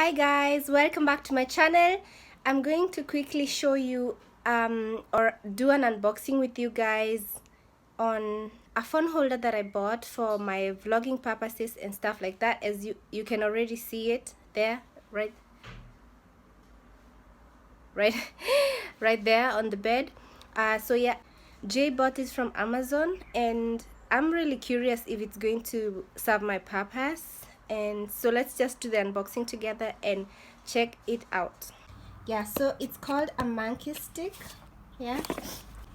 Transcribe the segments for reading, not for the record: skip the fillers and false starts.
Hi guys, welcome back to my channel. I'm going to quickly show you or do an unboxing with you guys on a phone holder that I bought for my vlogging purposes and stuff like that. As you can already see it there, right right there on the bed. So yeah, Jay bought this from Amazon and I'm really curious if it's going to serve my purpose. And so let's just do the unboxing together and check it out. Yeah, so it's called a Monkeystick. Yeah,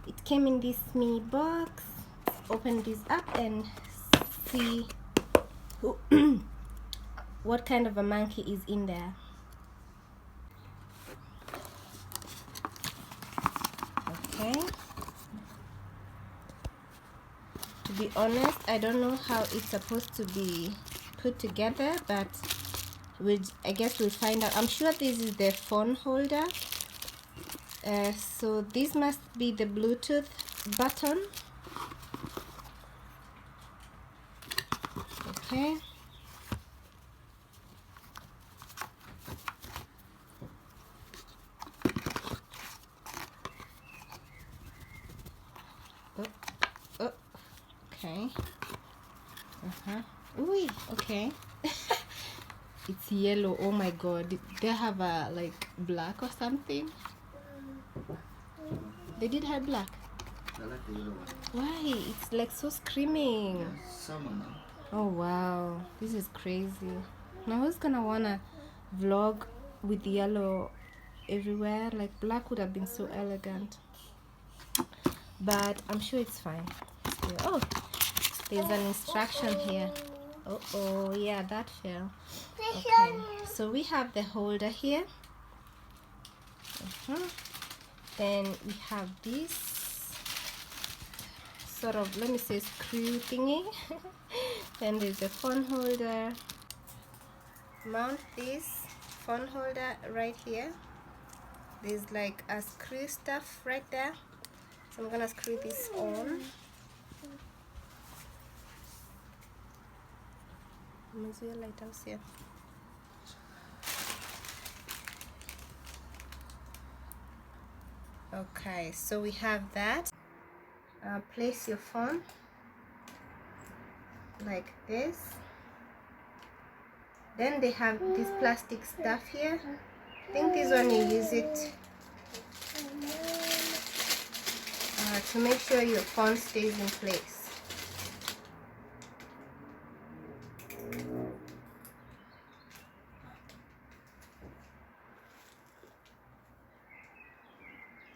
it came in this mini box. Open this up and see what kind of a monkey is in there. Okay, to be honest, I don't know how it's supposed to be put together, but I guess we'll find out. I'm sure this is the phone holder. So this must be the Bluetooth button. Okay. Oh, okay. Ooh, okay. It's yellow. Oh my god. Did they have a like black or something? They did have black. I like the yellow one. Why? It's like so screaming. Yeah, summer now. Oh wow. This is crazy. Now who's gonna wanna vlog with yellow everywhere? Like black would have been so elegant. But I'm sure it's fine. Oh, there's an instruction here. Oh, yeah, that fell. Okay, so we have the holder here. Then we have this sort of, let me say, screw thingy. Then there's the phone holder. Mount this phone holder right here. There's like a screw stuff right there. So I'm gonna screw this on. Lighthouse here. Okay, so we have that. Place your phone like this. Then they have this plastic stuff here. I think this one you use it to make sure your phone stays in place.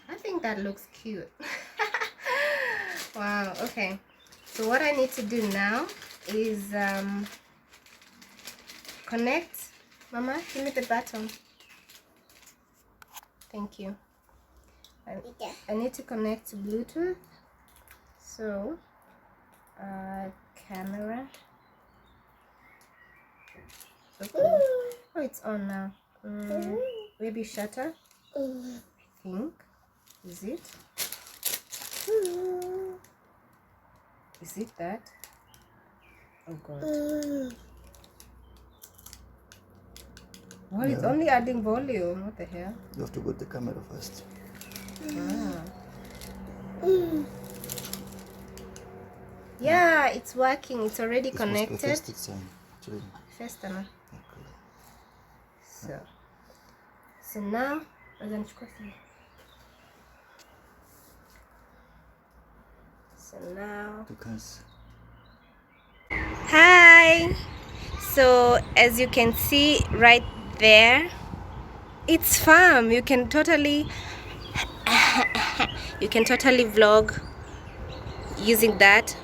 I think that looks cute. Wow, okay. So what I need to do now is connect. Mama, give me the button. Thank you. I need to connect to Bluetooth. So, camera. Oh, it's on now. Maybe shutter. I think. Is it? Is it that? Oh god. Well, yeah. It's only adding volume. What the hell? You have to go to the camera first. Yeah, it's working. It's already connected. First time. So now hi. So as you can see right there, it's firm. You can totally vlog using that.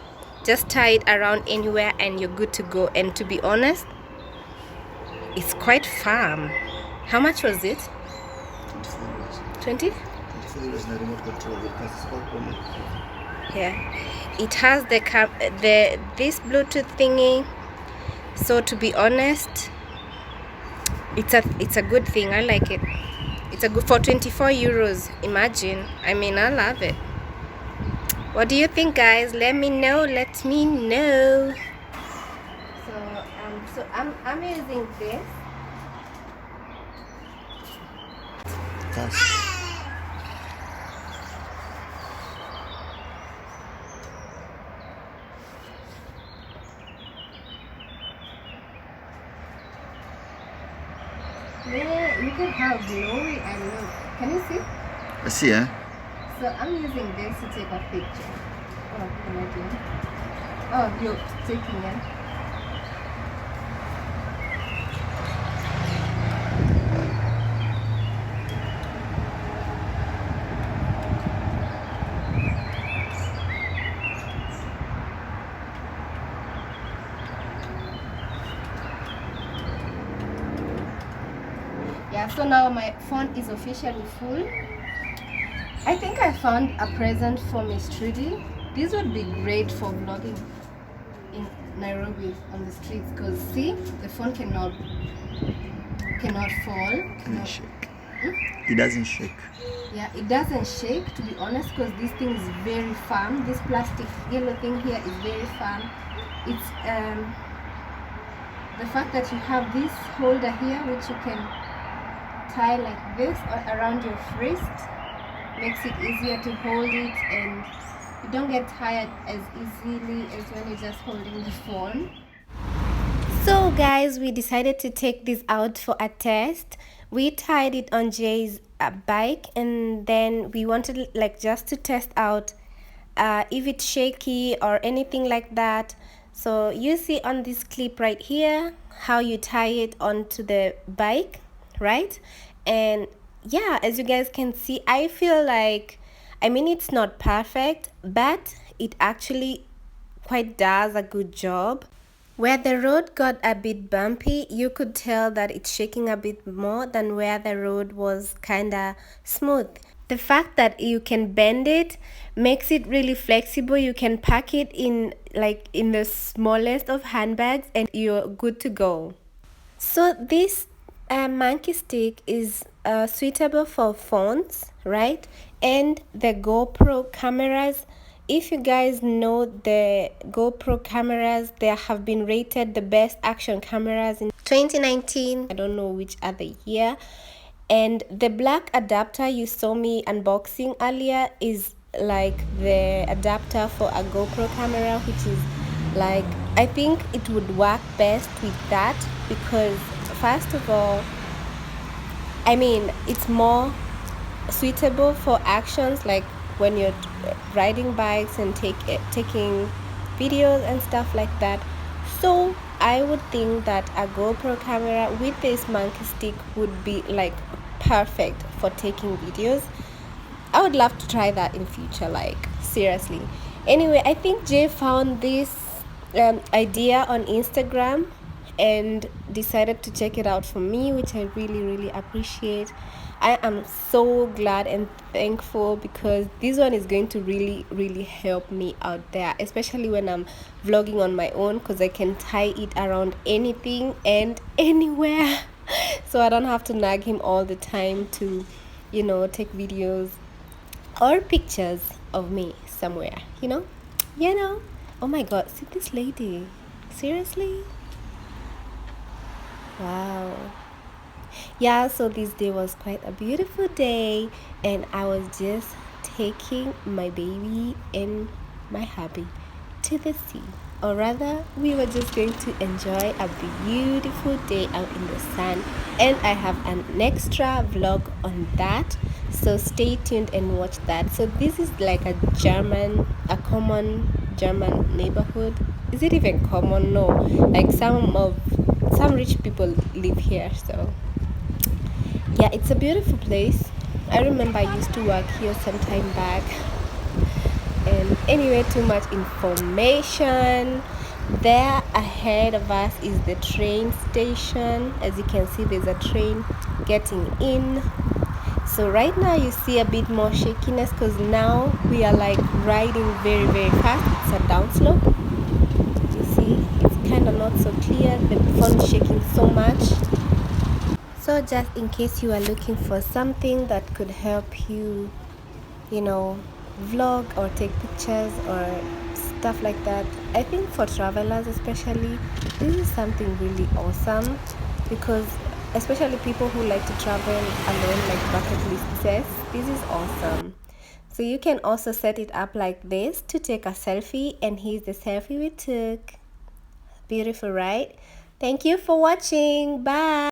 Just tie it around anywhere and you're good to go. And to be honest, it's quite firm. How much was it? 20? 24 euros na remote control because it's all remote. Yeah, it has this Bluetooth thingy. So to be honest, it's a good thing. I like it. It's a good for 24 euros. Imagine. I mean, I love it. What do you think, guys? Let me know. Let me know. So I'm using this. us. Yeah, you can have glory and look. Can you see? I see, eh? So I'm using this to take a picture. Oh, what am I doing? Oh, you're taking it. Yeah, so now my phone is officially full. I think I found a present for Miss Trudy. This would be great for vlogging in Nairobi on the streets because see, the phone cannot fall. Cannot shake. It doesn't shake. Yeah, it doesn't shake, to be honest, because this thing is very firm. This plastic yellow thing here is very firm. It's the fact that you have this holder here which you can tie like this or around your wrist makes it easier to hold it, and you don't get tired as easily as when you're just holding the phone. So guys, we decided to take this out for a test. We tied it on Jay's bike, and then we wanted like just to test out if it's shaky or anything like that. So you see on this clip right here how you tie it onto the bike, right? And yeah, as you guys can see, I feel like, I mean, it's not perfect, but it actually quite does a good job. Where the road got a bit bumpy, you could tell that it's shaking a bit more than where the road was kinda smooth. The fact that you can bend it makes it really flexible. You can pack it in like in the smallest of handbags and you're good to go. So this Monkeystick is suitable for phones, right? And the GoPro cameras. If you guys know the GoPro cameras, they have been rated the best action cameras in 2019. I don't know which other year. And the black adapter you saw me unboxing earlier is like the adapter for a GoPro camera, which is like, I think it would work best with that because first of all, I mean, it's more suitable for actions like when you're riding bikes and taking videos and stuff like that. So I would think that a GoPro camera with this Monkeystick would be like perfect for taking videos. I would love to try that in future, like seriously. Anyway, I think Jay found this idea on Instagram and decided to check it out for me, which I really appreciate. I am so glad and thankful because this one is going to really help me out there, especially when I'm vlogging on my own, because I can tie it around anything and anywhere so I don't have to nag him all the time to, you know, take videos or pictures of me somewhere, you know. Oh my god, see this lady, seriously. Wow. Yeah, so this day was quite a beautiful day and I was just taking my baby and my hubby to the sea, or rather we were just going to enjoy a beautiful day out in the sun, and I have an extra vlog on that, so stay tuned and watch that. So this is like a common German neighborhood. Is it even common? No, like some rich people live here. So yeah, it's a beautiful place. I remember I used to work here some time back. And anyway, too much information. There ahead of us is the train station. As you can see, there's a train getting in. So right now you see a bit more shakiness because now we are like riding very fast. It's a downslope. You see, it's kind of not so clear. The phone is shaking so much. So just in case you are looking for something that could help you, you know, vlog or take pictures or stuff like that, I think for travelers especially, this is something really awesome because especially people who like to travel alone, like bucket list says. This is awesome. So you can also set it up like this to take a selfie, and here's the selfie we took. Beautiful, right? Thank you for watching. Bye.